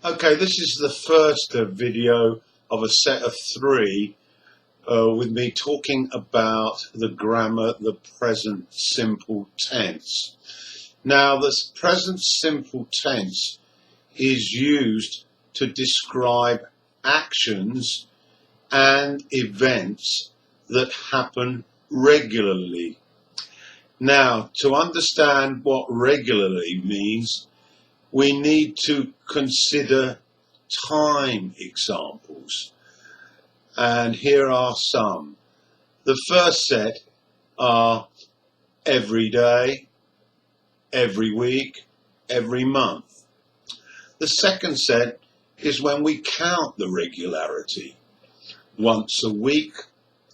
Okay, this is the first video of a set of three with me talking about the grammar, the present simple tense. Now, the present simple tense is used to describe actions and events that happen regularly. Now, to understand what regularly means, we need to consider time examples. And here are some. The first set are every day, every week, every month. The second set is when we count the regularity. Once a week,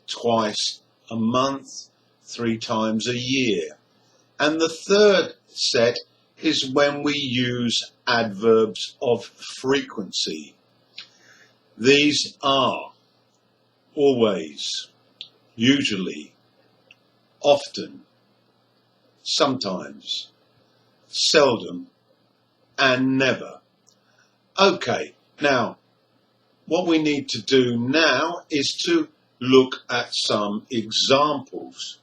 twice a month, 3 times a year. And the third set is when we use adverbs of frequency. These are always, usually, often, sometimes, seldom, and never. Okay, now, what we need to do now is to look at some examples.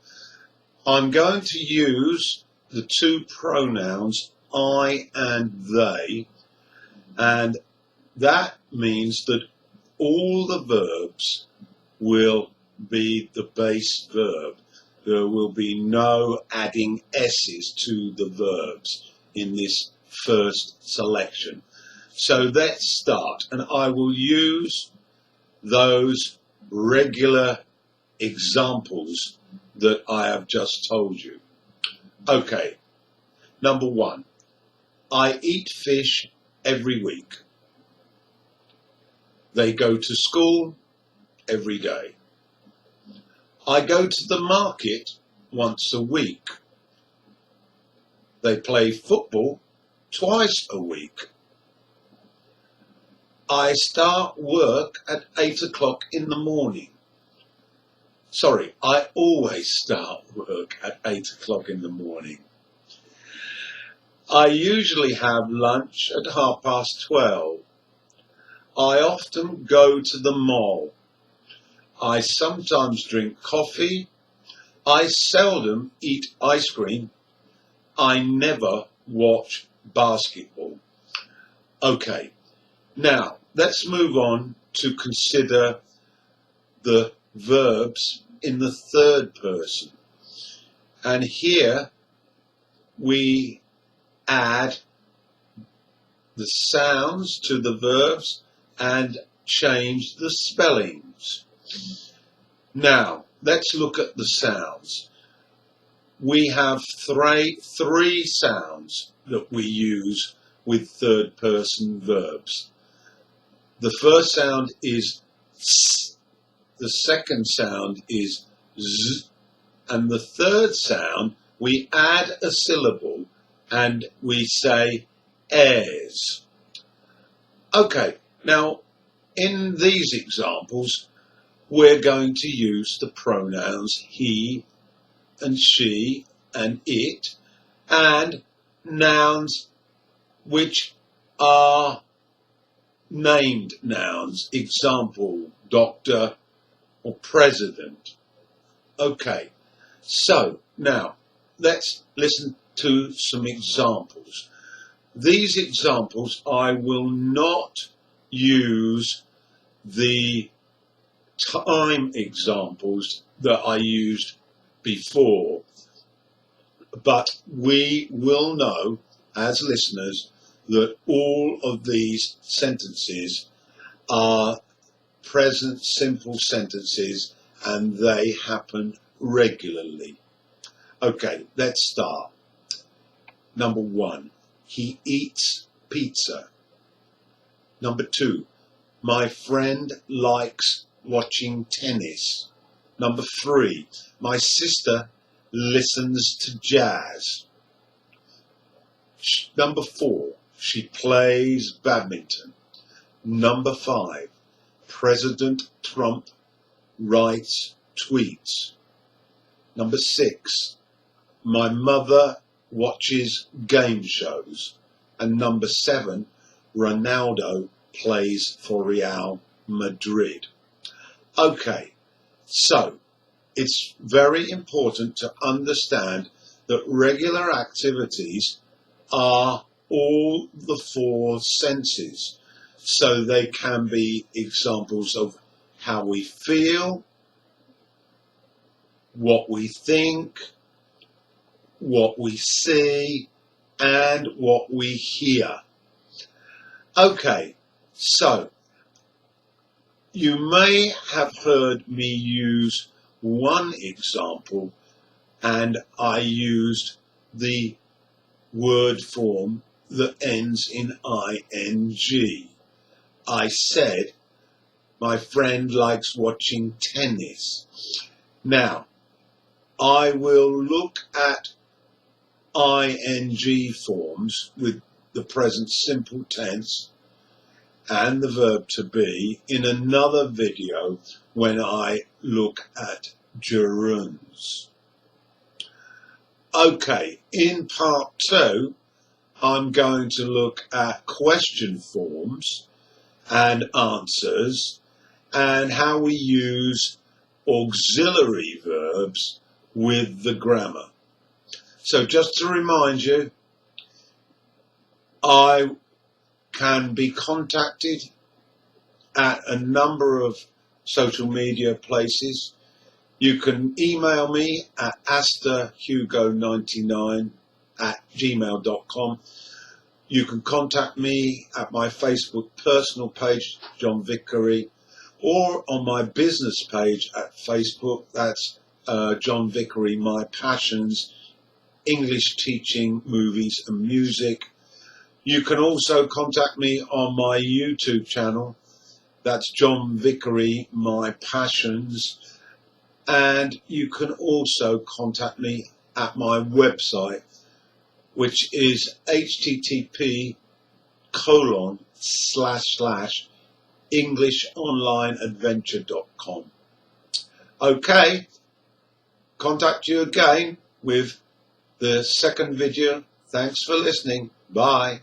I'm going to use the two pronouns I and they, and that means that all the verbs will be the base verb. There will be no adding s's to the verbs in this first selection. So let's start, and I will use those regular examples that I have just told you. Okay, number 1, I eat fish every week. They go to school every day. I go to the market once a week. They play football twice a week. I start work at 8 o'clock in the morning. Sorry, I always start work at 8 o'clock in the morning. I usually have lunch at 12:30. I often go to the mall. I sometimes drink coffee. I seldom eat ice cream. I never watch basketball. Okay, now let's move on to consider the verbs in the third person. And here we add the sounds to the verbs and change the spellings. Now, let's look at the sounds. We have three sounds that we use with third person verbs. The first sound is s. The second sound is z, and the third sound, we add a syllable and we say airs. Okay, now in these examples, we're going to use the pronouns he and she and it, and nouns which are named nouns, example, doctor, or president. Okay, so now let's listen to some examples. These examples, I will not use the time examples that I used before, but we will know as listeners that all of these sentences are present simple sentences and they happen regularly. Okay, let's start. Number 1, he eats pizza. Number 2, my friend likes watching tennis. Number 3, my sister listens to jazz. Number 4, she plays badminton. Number 5, President Trump writes tweets. Number 6, my mother watches game shows. And number 7, Ronaldo plays for Real Madrid. Okay, so it's very important to understand that regular activities are all the four senses. So they can be examples of how we feel, what we think, what we see, and what we hear. Okay, so you may have heard me use one example, and I used the word form that ends in ing. I said, my friend likes watching tennis. Now, I will look at ing forms with the present simple tense and the verb to be in another video when I look at gerunds. Okay, in part 2, I'm going to look at question forms and answers and how we use auxiliary verbs with the grammar. So just to remind you, I can be contacted at a number of social media places. You can email me at asterhugo99@gmail.com. You can contact me at my Facebook personal page, John Vickery, or on my business page at Facebook. That's John Vickery, My Passions, English Teaching, Movies and Music. You can also contact me on my YouTube channel. That's John Vickery, My Passions. And you can also contact me at my website, which is http://englishonlineadventure.com. Okay, contact you again with the second video. Thanks for listening. Bye.